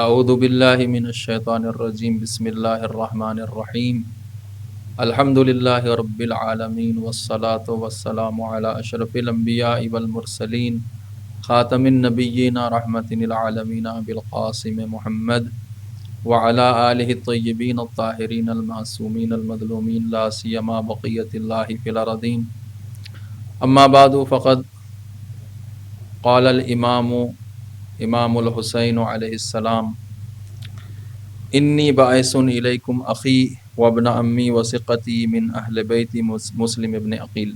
اعوذ باللہ من الشیطان الرجیم بسم اللہ الرحمن الرحیم الحمد للہ رب العالمین والصلاة والسلام علی اشرف الانبیاء والمرسلین خاتم النبیین رحمت العالمین بالقاسم محمد وعلی آلہ الطیبین الطاہرین المعصومین المظلومین لا سیما بقیت اللہ فی الارضین اما بعد فقد قال الامام امام الحسین علیہ السلام انی باعث الیکم اخی وابن امی وثقتی من اہل بیت مسلم ابن عقیل۔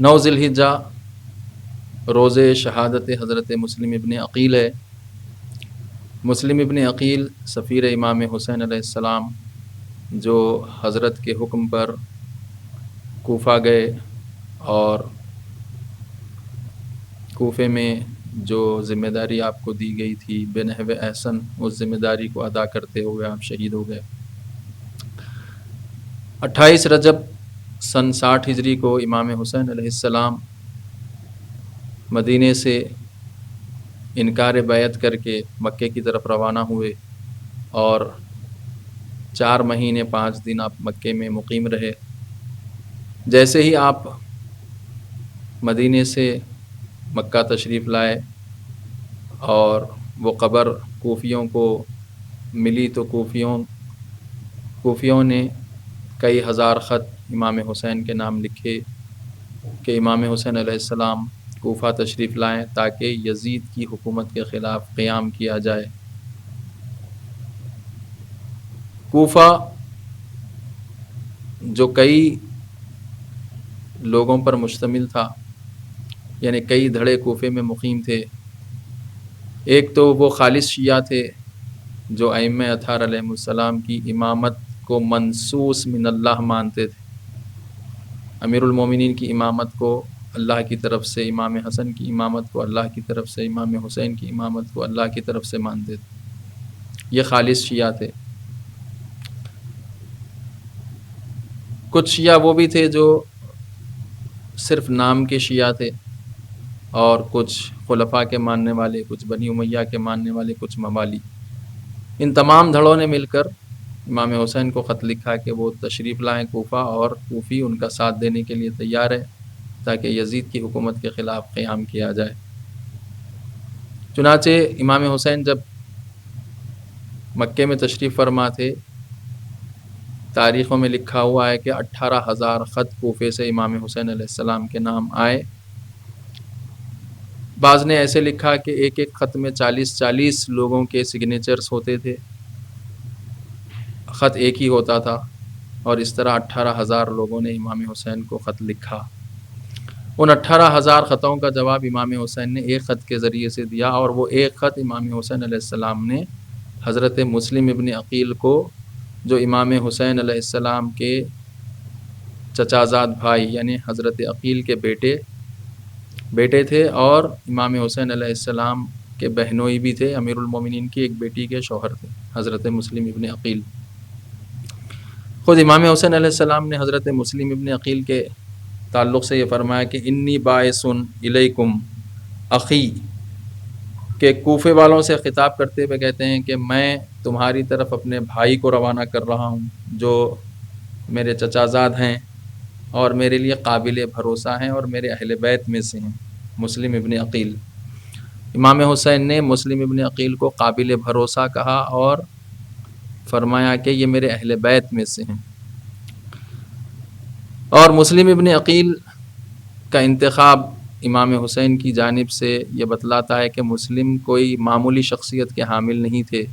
9 ذی الحجہ روز شہادت حضرت مسلم ابن عقیل ہے۔ مسلم ابن عقیل سفیر امام حسین علیہ السلام جو حضرت کے حکم پر کوفہ گئے اور کوفے میں جو ذمہ داری آپ کو دی گئی تھی بنحو احسن اس ذمہ داری کو ادا کرتے ہوئے آپ شہید ہو گئے۔ 28 رجب سن 60 ہجری کو امام حسین علیہ السلام مدینے سے انکار بیعت کر کے مکے کی طرف روانہ ہوئے اور 4 مہینے 5 دن آپ مکے میں مقیم رہے۔ جیسے ہی آپ مدینے سے مکہ تشریف لائے اور وہ قبر کوفیوں کو ملی تو کوفیوں نے کئی ہزار خط امام حسین کے نام لکھے کہ امام حسین علیہ السلام کوفہ تشریف لائیں تاکہ یزید کی حکومت کے خلاف قیام کیا جائے۔ کوفہ جو کئی لوگوں پر مشتمل تھا، یعنی کئی دھڑے کوفے میں مقیم تھے۔ ایک تو وہ خالص شیعہ تھے جو ائمہ اطہار علیہ السلام کی امامت کو منصوص من اللہ مانتے تھے، امیر المومنین کی امامت کو اللہ کی طرف سے، امام حسن کی امامت کو اللہ کی طرف سے، امام حسین کی امامت کو اللہ کی طرف سے مانتے تھے۔ یہ خالص شیعہ تھے۔ کچھ شیعہ وہ بھی تھے جو صرف نام کے شیعہ تھے، اور کچھ خلفاء کے ماننے والے، کچھ بنی امیہ کے ماننے والے، کچھ موالی۔ ان تمام دھڑوں نے مل کر امام حسین کو خط لکھا کہ وہ تشریف لائیں کوفہ، اور کوفی ان کا ساتھ دینے کے لیے تیار ہے تاکہ یزید کی حکومت کے خلاف قیام کیا جائے۔ چنانچہ امام حسین جب مکے میں تشریف فرما تھے، تاریخوں میں لکھا ہوا ہے کہ 18,000 خط کوفے سے امام حسین علیہ السلام کے نام آئے۔ بعض نے ایسے لکھا کہ ایک ایک خط میں 40 لوگوں کے سگنیچرز ہوتے تھے، خط ایک ہی ہوتا تھا، اور اس طرح 18,000 لوگوں نے امام حسین کو خط لکھا۔ ان 18,000 خطوں کا جواب امام حسین نے ایک خط کے ذریعے سے دیا، اور وہ ایک خط امام حسین علیہ السلام نے حضرت مسلم ابن عقیل کو، جو امام حسین علیہ السلام کے چچازاد بھائی یعنی حضرت عقیل کے بیٹے تھے، اور امام حسین علیہ السلام کے بہنوئی بھی تھے، امیر المومنین کی ایک بیٹی کے شوہر تھے حضرت مسلم ابن عقیل۔ خود امام حسین علیہ السلام نے حضرت مسلم ابن عقیل کے تعلق سے یہ فرمایا کہ انی باعث الیکم اخی، کہ کوفے والوں سے خطاب کرتے ہوئے کہتے ہیں کہ میں تمہاری طرف اپنے بھائی کو روانہ کر رہا ہوں جو میرے چچازاد ہیں اور میرے لیے قابل بھروسہ ہیں اور میرے اہل بیت میں سے ہیں، مسلم ابن عقیل۔ امام حسین نے مسلم ابن عقیل کو قابل بھروسہ کہا اور فرمایا کہ یہ میرے اہل بیت میں سے ہیں۔ اور مسلم ابن عقیل کا انتخاب امام حسین کی جانب سے یہ بتلاتا ہے کہ مسلم کوئی معمولی شخصیت کے حامل نہیں تھے،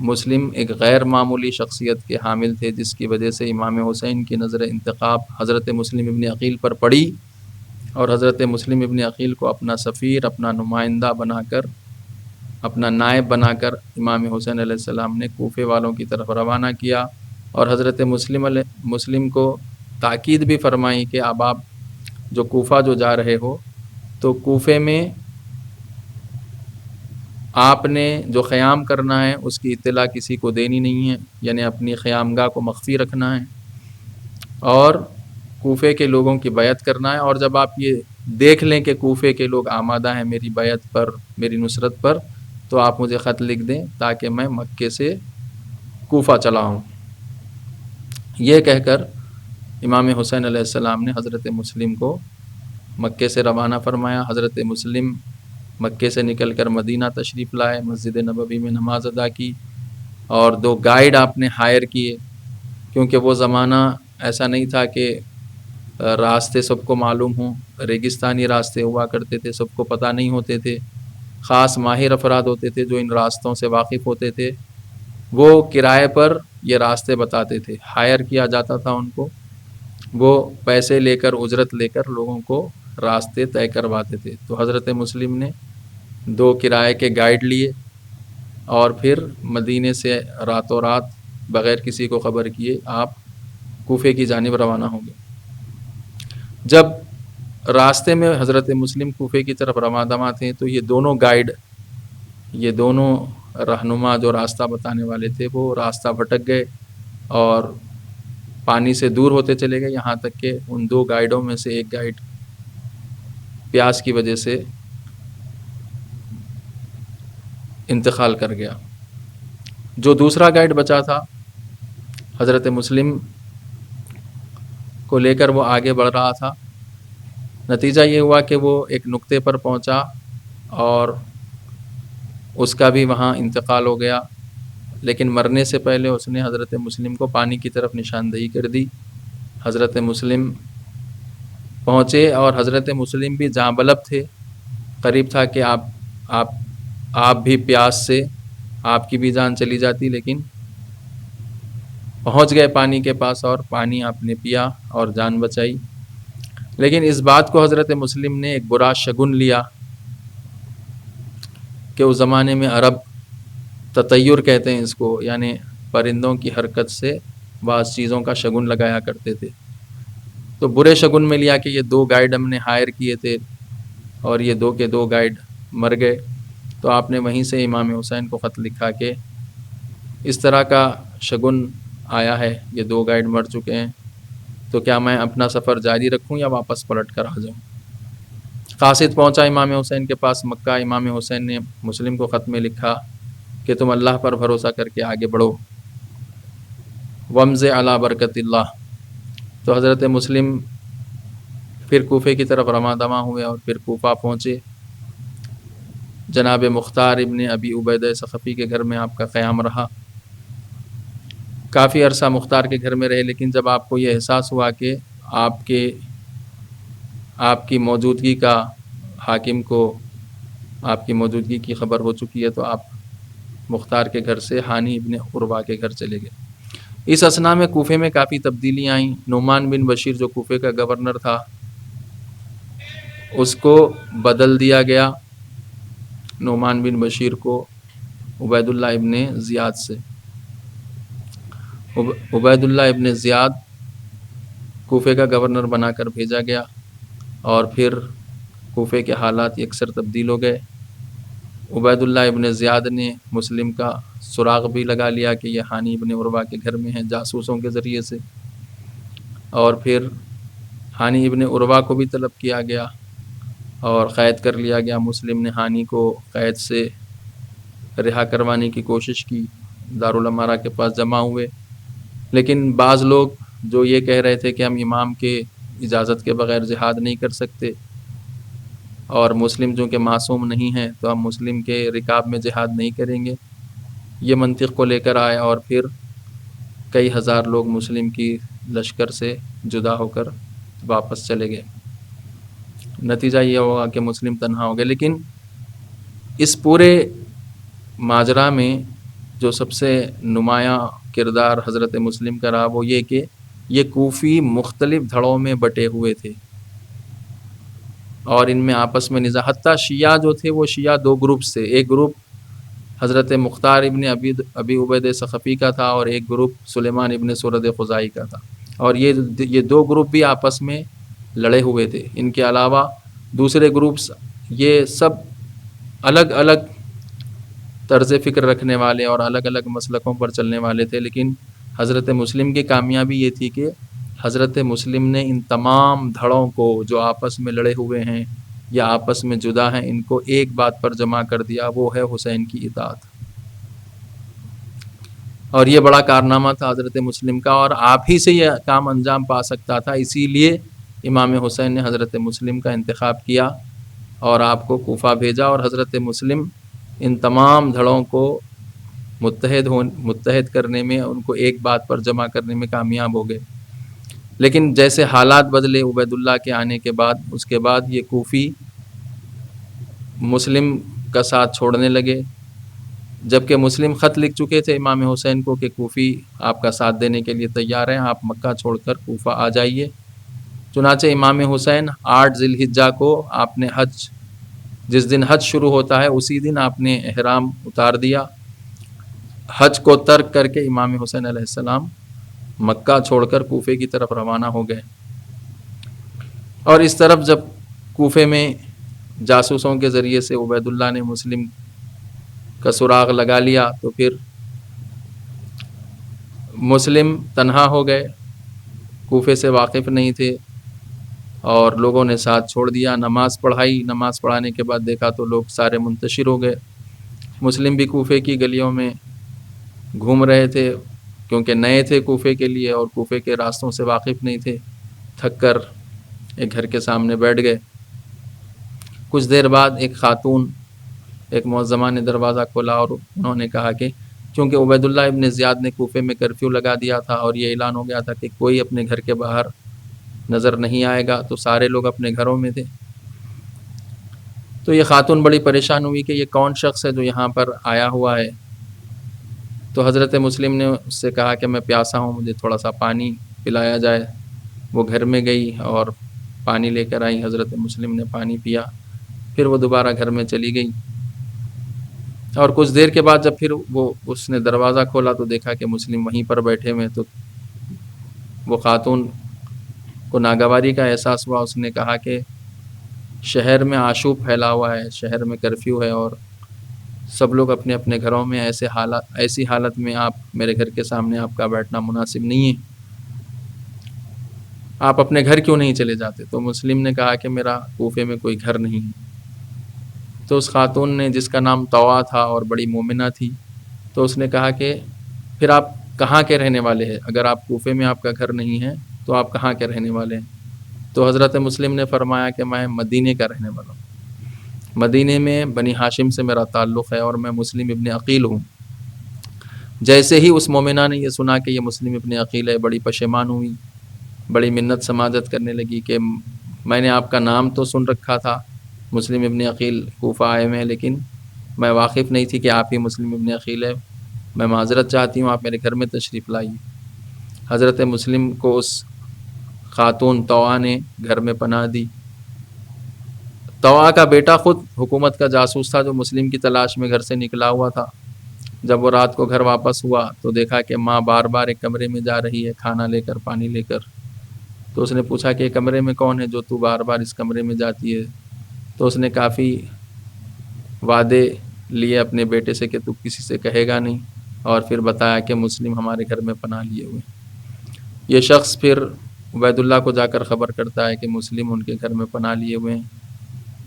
مسلم ایک غیر معمولی شخصیت کے حامل تھے، جس کی وجہ سے امام حسین کی نظر انتخاب حضرت مسلم ابن عقیل پر پڑی، اور حضرت مسلم ابن عقیل کو اپنا سفیر، اپنا نمائندہ بنا کر، اپنا نائب بنا کر امام حسین علیہ السلام نے کوفے والوں کی طرف روانہ کیا، اور حضرت مسلم کو تاکید بھی فرمائی کہ اب آپ جو کوفہ جو جا رہے ہو تو کوفے میں آپ نے جو قیام کرنا ہے اس کی اطلاع کسی کو دینی نہیں ہے، یعنی اپنی قیامگاہ کو مخفی رکھنا ہے، اور کوفے کے لوگوں کی بیعت کرنا ہے، اور جب آپ یہ دیکھ لیں کہ کوفے کے لوگ آمادہ ہیں میری بیعت پر، میری نصرت پر، تو آپ مجھے خط لکھ دیں تاکہ میں مکے سے کوفہ چلا ہوں۔ یہ کہہ کر امام حسین علیہ السلام نے حضرت مسلم کو مکے سے روانہ فرمایا۔ حضرت مسلم مکے سے نکل کر مدینہ تشریف لائے، مسجد نبوی میں نماز ادا کی، اور 2 گائیڈ آپ نے ہائر کیے، کیونکہ وہ زمانہ ایسا نہیں تھا کہ راستے سب کو معلوم ہوں، ریگستانی راستے ہوا کرتے تھے، سب کو پتہ نہیں ہوتے تھے، خاص ماہر افراد ہوتے تھے جو ان راستوں سے واقف ہوتے تھے، وہ کرائے پر یہ راستے بتاتے تھے، ہائر کیا جاتا تھا ان کو، وہ پیسے لے کر اجرت لے کر لوگوں کو راستے طے کرواتے تھے۔ تو حضرت مسلم نے 2 کرائے کے گائیڈ لیے اور پھر مدینے سے راتوں رات بغیر کسی کو خبر کیے آپ کوفے کی جانب روانہ ہوں گے۔ جب راستے میں حضرت مسلم کوفے کی طرف رواں دواں تھے تو یہ دونوں گائیڈ، یہ دونوں رہنما جو راستہ بتانے والے تھے، وہ راستہ بھٹک گئے اور پانی سے دور ہوتے چلے گئے، یہاں تک کہ ان 2 گائیڈوں میں سے ایک گائیڈ پیاس کی وجہ سے انتقال کر گیا۔ جو دوسرا گائیڈ بچا تھا حضرت مسلم کو لے کر وہ آگے بڑھ رہا تھا۔ نتیجہ یہ ہوا کہ وہ ایک نقطے پر پہنچا اور اس کا بھی وہاں انتقال ہو گیا، لیکن مرنے سے پہلے اس نے حضرت مسلم کو پانی کی طرف نشاندہی کر دی۔ حضرت مسلم پہنچے اور حضرت مسلم بھی جاں بلب تھے، قریب تھا کہ آپ بھی پیاس سے آپ کی بھی جان چلی جاتی، لیکن پہنچ گئے پانی کے پاس اور پانی آپ نے پیا اور جان بچائی۔ لیکن اس بات کو حضرت مسلم نے ایک برا شگن لیا کہ اس زمانے میں عرب تطیر کہتے ہیں اس کو، یعنی پرندوں کی حرکت سے بعض چیزوں کا شگن لگایا کرتے تھے، تو برے شگن میں لیا کہ یہ 2 گائیڈ ہم نے ہائر کیے تھے اور یہ 2 کے 2 گائیڈ مر گئے۔ تو آپ نے وہیں سے امام حسین کو خط لکھا کہ اس طرح کا شگن آیا ہے، یہ 2 گائیڈ مر چکے ہیں، تو کیا میں اپنا سفر جاری رکھوں یا واپس پلٹ کر آ جاؤں؟ قاصد پہنچا امام حسین کے پاس مکہ۔ امام حسین نے مسلم کو خط میں لکھا کہ تم اللہ پر بھروسہ کر کے آگے بڑھو، ومض علی برکت اللہ۔ تو حضرت مسلم پھر کوفے کی طرف رواں دواں ہوئے اور پھر کوفہ پہنچے۔ جناب مختار ابن ابی عبیدہ ثقفی کے گھر میں آپ کا قیام رہا، کافی عرصہ مختار کے گھر میں رہے، لیکن جب آپ کو یہ احساس ہوا کہ آپ کی موجودگی کا حاکم کو آپ کی موجودگی کی خبر ہو چکی ہے، تو آپ مختار کے گھر سے ہانی ابن عروہ کے گھر چلے گئے۔ اس اثنا میں کوفے میں کافی تبدیلیاں آئیں۔ نعمان بن بشیر جو کوفے کا گورنر تھا اس کو بدل دیا گیا، نعمان بن بشیر کو عبید اللہ ابن زیاد سے۔ عبید اللہ ابن زیاد کوفے کا گورنر بنا کر بھیجا گیا اور پھر کوفے کے حالات یکسر تبدیل ہو گئے۔ عبید اللہ ابن زیاد نے مسلم کا سراغ بھی لگا لیا کہ یہ ہانی ابن عروہ کے گھر میں ہیں جاسوسوں کے ذریعے سے، اور پھر ہانی ابن عروہ کو بھی طلب کیا گیا اور قید کر لیا گیا۔ مسلم نے ہانی کو قید سے رہا کروانے کی کوشش کی، دارالامارہ کے پاس جمع ہوئے، لیکن بعض لوگ جو یہ کہہ رہے تھے کہ ہم امام کے اجازت کے بغیر جہاد نہیں کر سکتے، اور مسلم جو کہ معصوم نہیں ہیں تو ہم مسلم کے رکاب میں جہاد نہیں کریں گے، یہ منطق کو لے کر آئے اور پھر کئی ہزار لوگ مسلم کی لشکر سے جدا ہو کر واپس چلے گئے۔ نتیجہ یہ ہوگا کہ مسلم تنہا ہو گئے۔ لیکن اس پورے ماجرا میں جو سب سے نمایاں کردار حضرت مسلم کا رہا وہ یہ کہ یہ کوفی مختلف دھڑوں میں بٹے ہوئے تھے اور ان میں آپس میں نزاع، حتیٰ شیعہ جو تھے وہ شیعہ 2 گروپس تھے، ایک گروپ حضرت مختار ابن ابی عبیدہ ثقفی کا تھا اور ایک گروپ سلیمان ابن سرد خزائی کا تھا، اور یہ 2 گروپ بھی آپس میں لڑے ہوئے تھے۔ ان کے علاوہ دوسرے گروپس یہ سب الگ الگ طرز فکر رکھنے والے اور الگ الگ مسلکوں پر چلنے والے تھے، لیکن حضرت مسلم کی کامیابی یہ تھی کہ حضرت مسلم نے ان تمام دھڑوں کو جو آپس میں لڑے ہوئے ہیں، یا آپس میں جدا ہیں، ان کو ایک بات پر جمع کر دیا، وہ ہے حسین کی اطاعت۔ اور یہ بڑا کارنامہ تھا حضرت مسلم کا، اور آپ ہی سے یہ کام انجام پا سکتا تھا، اسی لیے امام حسین نے حضرت مسلم کا انتخاب کیا اور آپ کو کوفہ بھیجا، اور حضرت مسلم ان تمام دھڑوں کو متحد کرنے میں، ان کو ایک بات پر جمع کرنے میں کامیاب ہو گئے۔ لیکن جیسے حالات بدلے عبید اللہ کے آنے کے بعد، اس کے بعد یہ کوفی مسلم کا ساتھ چھوڑنے لگے، جبکہ مسلم خط لکھ چکے تھے امام حسین کو کہ کوفی آپ کا ساتھ دینے کے لیے تیار ہیں، آپ مکہ چھوڑ کر کوفہ آ جائیے۔ چنانچہ امام حسین 8 ذی الحجہ کو آپ نے حج، جس دن حج شروع ہوتا ہے اسی دن آپ نے احرام اتار دیا، حج کو ترک کر کے امام حسین علیہ السلام مکہ چھوڑ کر کوفے کی طرف روانہ ہو گئے۔ اور اس طرف جب کوفے میں جاسوسوں کے ذریعے سے عبید اللہ نے مسلم کا سراغ لگا لیا، تو پھر مسلم تنہا ہو گئے، کوفے سے واقف نہیں تھے، اور لوگوں نے ساتھ چھوڑ دیا۔ نماز پڑھائی، نماز پڑھانے کے بعد دیکھا تو لوگ سارے منتشر ہو گئے۔ مسلم بھی کوفے کی گلیوں میں گھوم رہے تھے، کیونکہ نئے تھے کوفے کے لیے اور کوفے کے راستوں سے واقف نہیں تھے، تھک کر ایک گھر کے سامنے بیٹھ گئے۔ کچھ دیر بعد ایک خاتون، ایک معظمہ نے دروازہ کھولا اور انہوں نے کہا کہ چونکہ عبید اللہ ابن زیاد نے کوفے میں کرفیو لگا دیا تھا اور یہ اعلان ہو گیا تھا کہ کوئی اپنے گھر کے باہر نظر نہیں آئے گا، تو سارے لوگ اپنے گھروں میں تھے۔ تو یہ خاتون بڑی پریشان ہوئی کہ یہ کون شخص ہے جو یہاں پر آیا ہوا ہے۔ تو حضرت مسلم نے اس سے کہا کہ میں پیاسا ہوں، مجھے تھوڑا سا پانی پلایا جائے۔ وہ گھر میں گئی اور پانی لے کر آئی، حضرت مسلم نے پانی پیا، پھر وہ دوبارہ گھر میں چلی گئی۔ اور کچھ دیر کے بعد جب پھر اس نے دروازہ کھولا تو دیکھا کہ مسلم وہیں پر بیٹھے ہوئے، تو وہ خاتون کو ناگواری کا احساس ہوا۔ اس نے کہا کہ شہر میں آشوب پھیلا ہوا ہے، شہر میں کرفیو ہے، اور سب لوگ اپنے اپنے گھروں میں، ایسی حالت میں آپ میرے گھر کے سامنے آپ کا بیٹھنا مناسب نہیں ہے، آپ اپنے گھر کیوں نہیں چلے جاتے؟ تو مسلم نے کہا کہ میرا کوفے میں کوئی گھر نہیں ہے۔ تو اس خاتون نے، جس کا نام طوا تھا اور بڑی مومنہ تھی، تو اس نے کہا کہ پھر آپ کہاں کے رہنے والے ہیں؟ اگر آپ کوفے میں آپ کا گھر نہیں ہے تو آپ کہاں کے رہنے والے ہیں؟ تو حضرت مسلم نے فرمایا کہ میں مدینے کا رہنے والا ہوں، مدینے میں بنی ہاشم سے میرا تعلق ہے اور میں مسلم ابن عقیل ہوں۔ جیسے ہی اس مومنہ نے یہ سنا کہ یہ مسلم ابن عقیل ہے، بڑی پشیمان ہوئی، بڑی منت سماجت کرنے لگی کہ میں نے آپ کا نام تو سن رکھا تھا، مسلم ابن عقیل کوفہ آئے میں، لیکن میں واقف نہیں تھی کہ آپ ہی مسلم ابن عقیل ہے، میں معذرت چاہتی ہوں، آپ میرے گھر میں تشریف لائیے۔ حضرت مسلم کو اس خاتون طوا نے گھر میں پناہ دی۔ طوا کا بیٹا خود حکومت کا جاسوس تھا جو مسلم کی تلاش میں گھر سے نکلا ہوا تھا۔ جب وہ رات کو گھر واپس ہوا تو دیکھا کہ ماں بار بار ایک کمرے میں جا رہی ہے کھانا لے کر، پانی لے کر۔ تو اس نے پوچھا کہ کمرے میں کون ہے جو تو بار بار اس کمرے میں جاتی ہے؟ تو اس نے کافی وعدے لیے اپنے بیٹے سے کہ تو کسی سے کہے گا نہیں، اور پھر بتایا کہ مسلم ہمارے گھر میں پناہ لیے ہوئے۔ یہ شخص پھر عبید اللہ کو جا کر خبر کرتا ہے کہ مسلم ان کے گھر میں پناہ لیے ہوئے ہیں،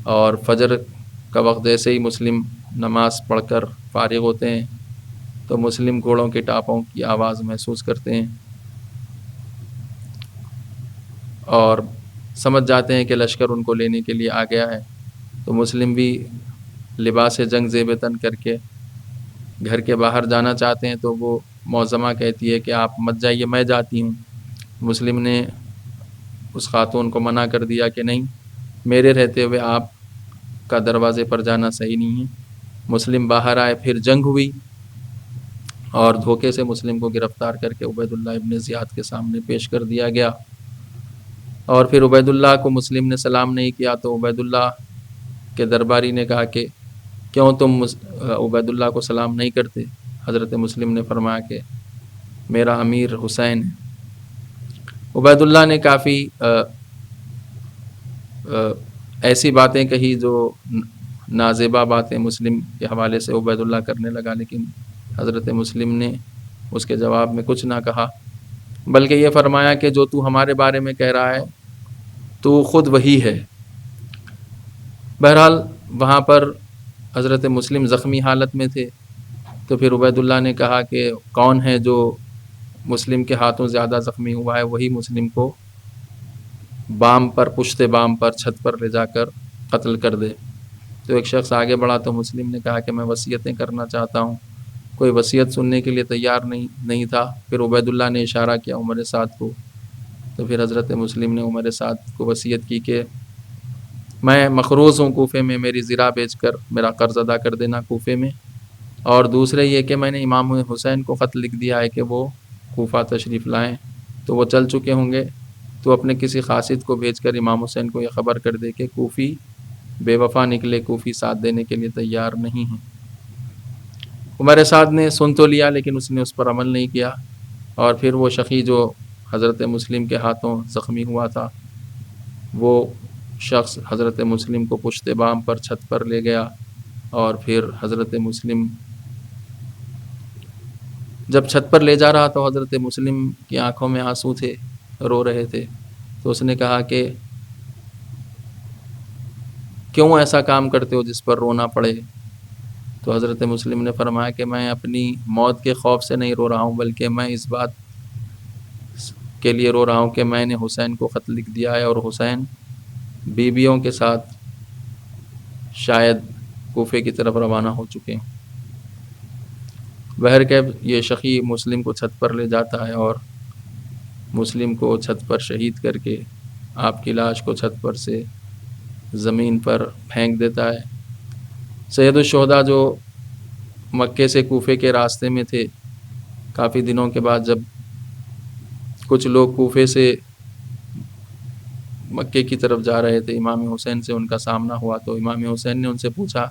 اور فجر کا وقت جیسے ہی مسلم نماز پڑھ کر فارغ ہوتے ہیں تو مسلم گھوڑوں کے ٹاپوں کی آواز محسوس کرتے ہیں اور سمجھ جاتے ہیں کہ لشکر ان کو لینے کے لیے آ گیا ہے۔ تو مسلم بھی لباس جنگ زیب تن کر کے گھر کے باہر جانا چاہتے ہیں، تو وہ معظمہ کہتی ہے کہ آپ مت جائیے، میں جاتی ہوں۔ مسلم نے اس خاتون کو منع کر دیا کہ نہیں، میرے رہتے ہوئے آپ کا دروازے پر جانا صحیح نہیں ہے۔ مسلم باہر آئے، پھر جنگ ہوئی اور دھوکے سے مسلم کو گرفتار کر کے عبید اللہ ابن زیاد کے سامنے پیش کر دیا گیا، اور پھر عبید اللہ کو مسلم نے سلام نہیں کیا تو عبید اللہ کے درباری نے کہا کہ کیوں تم عبید اللہ کو سلام نہیں کرتے؟ حضرت مسلم نے فرمایا کہ میرا امیر حسین ہے۔ عبید اللہ نے کافی ایسی باتیں کہی جو نازیبا باتیں مسلم کے حوالے سے عبید اللہ کرنے لگا، لیکن حضرت مسلم نے اس کے جواب میں کچھ نہ کہا، بلکہ یہ فرمایا کہ جو تو ہمارے بارے میں کہہ رہا ہے تو خود وہی ہے، بہرحال وہاں پر حضرت مسلم زخمی حالت میں تھے، تو پھر عبید اللہ نے کہا کہ کون ہے جو مسلم کے ہاتھوں زیادہ زخمی ہوا ہے، وہی مسلم کو بام پر، پشت بام پر، چھت پر لے جا کر قتل کر دے۔ تو ایک شخص آگے بڑھا تو مسلم نے کہا کہ میں وصیتیں کرنا چاہتا ہوں۔ کوئی وصیت سننے کے لیے تیار نہیں تھا۔ پھر عبید اللہ نے اشارہ کیا عمر سعد کو، تو پھر حضرت مسلم نے عمر سعد کو وصیت کی کہ میں مقروض ہوں کوفے میں، میری زرع بیچ کر میرا قرض ادا کر دینا کوفے میں، اور دوسرے یہ کہ میں نے امام حسین کو خط لکھ دیا ہے کہ وہ کوفہ تشریف لائیں، تو وہ چل چکے ہوں گے، تو اپنے کسی قاصد کو بھیج کر امام حسین کو یہ خبر کر دے کہ کوفی بے وفا نکلے، کوفی ساتھ دینے کے لیے تیار نہیں ہیں۔ عمر سعد نے سن تو لیا، لیکن اس نے اس پر عمل نہیں کیا، اور پھر وہ شقی جو حضرت مسلم کے ہاتھوں زخمی ہوا تھا، وہ شخص حضرت مسلم کو پشت بام پر، چھت پر لے گیا، اور پھر حضرت مسلم جب چھت پر لے جا رہا تو حضرت مسلم کی آنکھوں میں آنسو تھے، رو رہے تھے، تو اس نے کہا کہ کیوں ایسا کام کرتے ہو جس پر رونا پڑے؟ تو حضرت مسلم نے فرمایا کہ میں اپنی موت کے خوف سے نہیں رو رہا ہوں، بلکہ میں اس بات کے لیے رو رہا ہوں کہ میں نے حسین کو خط لکھ دیا ہے، اور حسین بیویوں کے ساتھ شاید کوفے کی طرف روانہ ہو چکے ہیں۔ بہرکیف یہ شقی مسلم کو چھت پر لے جاتا ہے، اور مسلم کو چھت پر شہید کر کے آپ کی لاش کو چھت پر سے زمین پر پھینک دیتا ہے۔ سید الشہداء جو مکے سے کوفے کے راستے میں تھے، کافی دنوں کے بعد جب کچھ لوگ کوفے سے مکے کی طرف جا رہے تھے، امام حسین سے ان کا سامنا ہوا، تو امام حسین نے ان سے پوچھا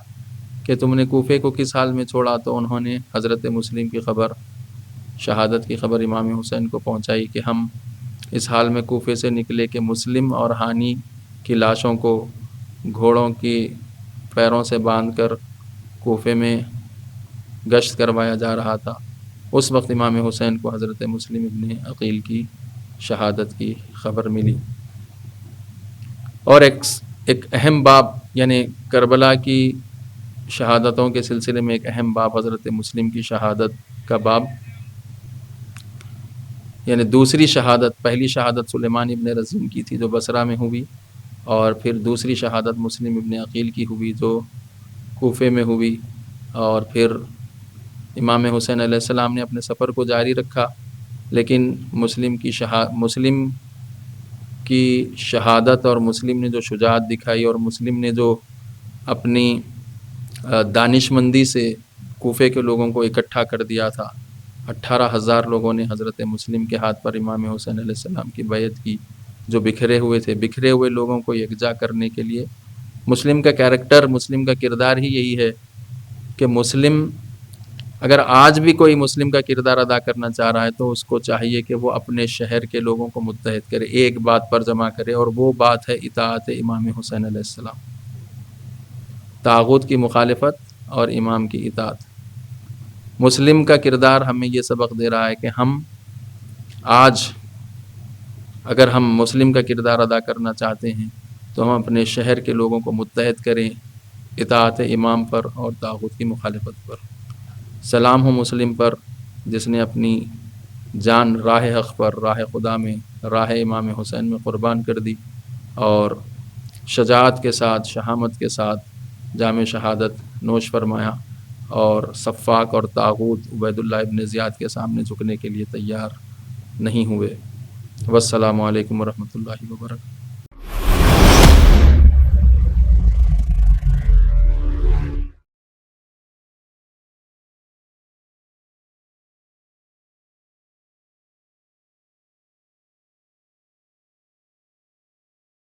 کہ تم نے کوفے کو کس حال میں چھوڑا؟ تو انہوں نے حضرت مسلم کی خبر، شہادت کی خبر امام حسین کو پہنچائی کہ ہم اس حال میں کوفے سے نکلے کہ مسلم اور ہانی کی لاشوں کو گھوڑوں کی پیروں سے باندھ کر کوفے میں گشت کروایا جا رہا تھا۔ اس وقت امام حسین کو حضرت مسلم ابن عقیل کی شہادت کی خبر ملی۔ اور ایک اہم باب، یعنی کربلا کی شہادتوں کے سلسلے میں ایک اہم باب حضرت مسلم کی شہادت کا باب، یعنی دوسری شہادت، پہلی شہادت سلیمان ابن رزین کی تھی جو بصرہ میں ہوئی، اور پھر دوسری شہادت مسلم ابن عقیل کی ہوئی جو کوفے میں ہوئی، اور پھر امام حسین علیہ السلام نے اپنے سفر کو جاری رکھا، لیکن مسلم کی شہادت اور مسلم نے جو شجاعت دکھائی، اور مسلم نے جو اپنی دانش مندی سے کوفے کے لوگوں کو اکٹھا کر دیا تھا، 18,000 لوگوں نے حضرت مسلم کے ہاتھ پر امام حسین علیہ السلام کی بیعت کی، جو بکھرے ہوئے لوگوں کو یکجا کرنے کے لیے۔ مسلم کا کیریکٹر، مسلم کا کردار ہی یہی ہے کہ مسلم، اگر آج بھی کوئی مسلم کا کردار ادا کرنا چاہ رہا ہے تو اس کو چاہیے کہ وہ اپنے شہر کے لوگوں کو متحد کرے، ایک بات پر جمع کرے، اور وہ بات ہے اطاعت امام حسین علیہ السلام، طاغوت کی مخالفت اور امام کی اطاعت۔ مسلم کا کردار ہمیں یہ سبق دے رہا ہے کہ ہم آج اگر ہم مسلم کا کردار ادا کرنا چاہتے ہیں تو ہم اپنے شہر کے لوگوں کو متحد کریں اطاعت امام پر اور طاغوت کی مخالفت پر۔ سلام ہو مسلم پر جس نے اپنی جان راہ حق پر، راہ خدا میں، راہ امام حسین میں قربان کر دی، اور شجاعت کے ساتھ، شہامت کے ساتھ جام شہادت نوش فرمایا، اور صفاق اور طاغوت عبید اللہ ابن زیاد کے سامنے جھکنے کے لیے تیار نہیں ہوئے۔ والسلام علیکم ورحمۃ اللہ وبرکاتہ۔